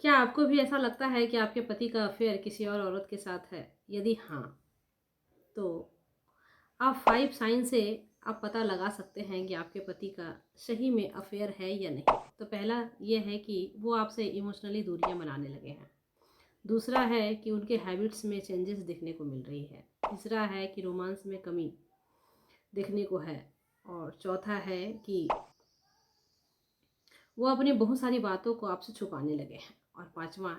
क्या आपको भी ऐसा लगता है कि आपके पति का अफ़ेयर किसी और औरत के साथ है? यदि हाँ, तो आप 5 साइन से आप पता लगा सकते हैं कि आपके पति का सही में अफ़ेयर है या नहीं। तो पहला ये है कि वो आपसे इमोशनली दूरियां बनाने लगे हैं। दूसरा है कि उनके हैबिट्स में चेंजेस देखने को मिल रही है। तीसरा है कि रोमांस में कमी देखने को है। और चौथा है कि वो अपनी बहुत सारी बातों को आपसे छुपाने लगे हैं। और पांचवा,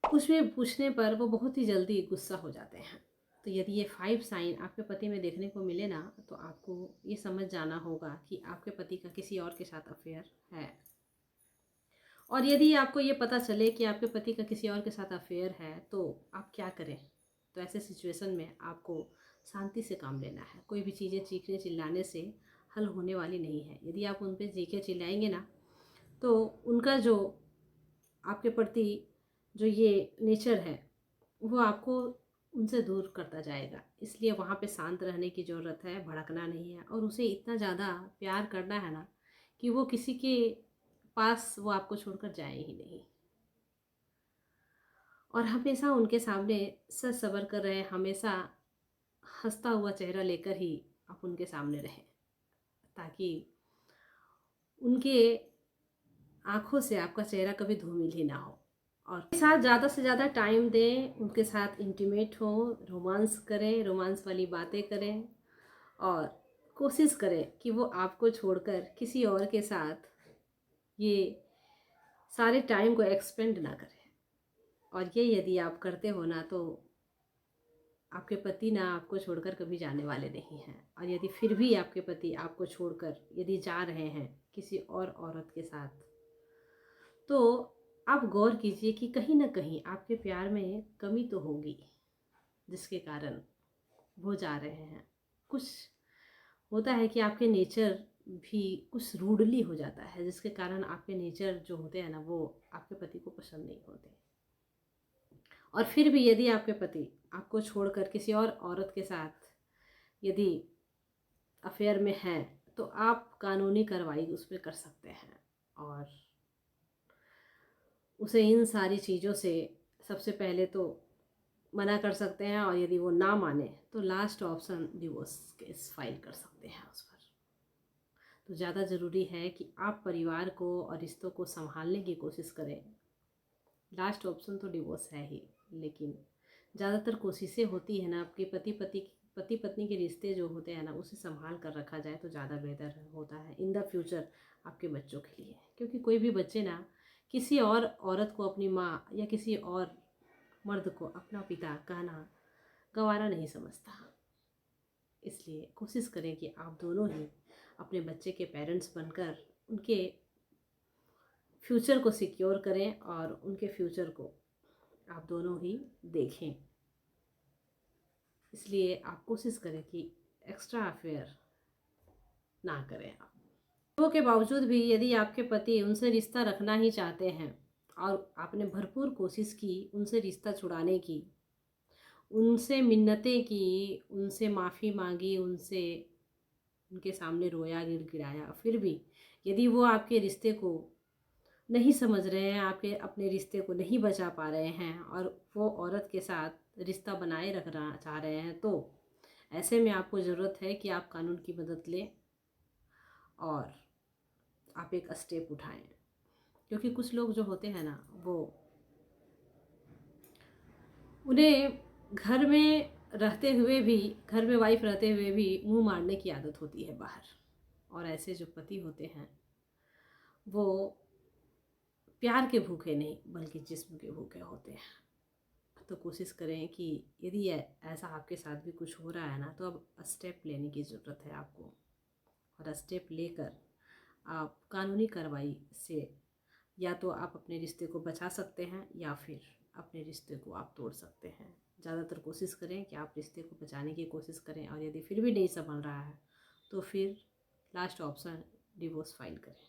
कुछ भी पूछने पर वो बहुत ही जल्दी गुस्सा हो जाते हैं। तो यदि ये 5 साइन आपके पति में देखने को मिले ना, तो आपको ये समझ जाना होगा कि आपके पति का किसी और के साथ अफेयर है। और यदि आपको ये पता चले कि आपके पति का किसी और के साथ अफेयर है, तो आप क्या करें? तो ऐसे सिचुएशन में आपको शांति से काम लेना है। कोई भी चीज़ें चीखने चिल्लाने से हल होने वाली नहीं है। यदि आप उन पर चीखे चिल्लाएंगे ना, तो उनका जो आपके प्रति जो ये नेचर है, वो आपको उनसे दूर करता जाएगा। इसलिए वहाँ पे शांत रहने की ज़रूरत है, भड़कना नहीं है। और उसे इतना ज़्यादा प्यार करना है ना कि वो किसी के पास वो आपको छोड़कर जाए ही नहीं। और हमेशा उनके सामने सच सबर कर रहे, हमेशा हंसता हुआ चेहरा लेकर ही आप उनके सामने रहें, ताकि उनके आँखों से आपका चेहरा कभी धूमिल ही ना हो। और उनके साथ ज़्यादा से ज़्यादा टाइम दें, उनके साथ इंटीमेट हो, रोमांस करें, रोमांस वाली बातें करें। और कोशिश करें कि वो आपको छोड़कर किसी और के साथ ये सारे टाइम को एक्सपेंड ना करें। और ये यदि आप करते हो ना, तो आपके पति ना आपको छोड़कर कभी जाने वाले नहीं हैं। और यदि फिर भी आपके पति आपको छोड़कर यदि जा रहे हैं किसी और औरत के साथ, तो आप गौर कीजिए कि कहीं ना कहीं आपके प्यार में कमी तो होगी, जिसके कारण वो जा रहे हैं। कुछ होता है कि आपके नेचर भी कुछ रूडली हो जाता है, जिसके कारण आपके नेचर जो होते हैं ना, वो आपके पति को पसंद नहीं होते। और फिर भी यदि आपके पति आपको छोड़कर किसी और औरत के साथ यदि अफेयर में हैं, तो आप कानूनी कार्रवाई उस पर कर सकते हैं। और उसे इन सारी चीज़ों से सबसे पहले तो मना कर सकते हैं। और यदि वो ना माने, तो last option divorce case file कर सकते हैं उस पर। तो ज़्यादा ज़रूरी है कि आप परिवार को और रिश्तों को संभालने की कोशिश करें। लास्ट ऑप्शन तो डिवोर्स है ही, लेकिन ज़्यादातर कोशिशें होती है ना, आपके पति पत्नी के रिश्ते जो होते हैं ना, उसे संभाल कर रखा जाए तो ज़्यादा बेहतर होता है इन द फ्यूचर आपके बच्चों के लिए। क्योंकि कोई भी बच्चे ना किसी और औरत को अपनी माँ या किसी और मर्द को अपना पिता कहना गंवारा नहीं समझता। इसलिए कोशिश करें कि आप दोनों ही अपने बच्चे के पेरेंट्स बनकर उनके फ्यूचर को सिक्योर करें और उनके फ्यूचर को आप दोनों ही देखें। इसलिए आप कोशिश करें कि एक्स्ट्रा अफेयर ना करें आप। तो के बावजूद भी यदि आपके पति उनसे रिश्ता रखना ही चाहते हैं और आपने भरपूर कोशिश की उनसे रिश्ता छुड़ाने की, उनसे मिन्नतें की, उनसे माफ़ी मांगी, उनसे उनके सामने रोया गिड़गिड़ाया, फिर भी यदि वो आपके रिश्ते को नहीं समझ रहे हैं, आपके अपने रिश्ते को नहीं बचा पा रहे हैं और वो औरत के साथ रिश्ता बनाए रखना चाह रहे हैं, तो ऐसे में आपको ज़रूरत है कि आप कानून की मदद लें और आप एक स्टेप उठाएं। क्योंकि कुछ लोग जो होते हैं ना, वो उन्हें घर में रहते हुए भी, घर में वाइफ रहते हुए भी मुंह मारने की आदत होती है बाहर। और ऐसे जो पति होते हैं, वो प्यार के भूखे नहीं बल्कि जिस्म के भूखे होते हैं। तो कोशिश करें कि यदि ऐसा आपके साथ भी कुछ हो रहा है ना, तो अब स्टेप लेने की ज़रूरत है आपको। और स्टेप लेकर आप कानूनी कार्रवाई से या तो आप अपने रिश्ते को बचा सकते हैं या फिर अपने रिश्ते को आप तोड़ सकते हैं। ज़्यादातर कोशिश करें कि आप रिश्ते को बचाने की कोशिश करें। और यदि फिर भी नहीं संभल रहा है, तो फिर लास्ट ऑप्शन डिवोर्स फाइल करें।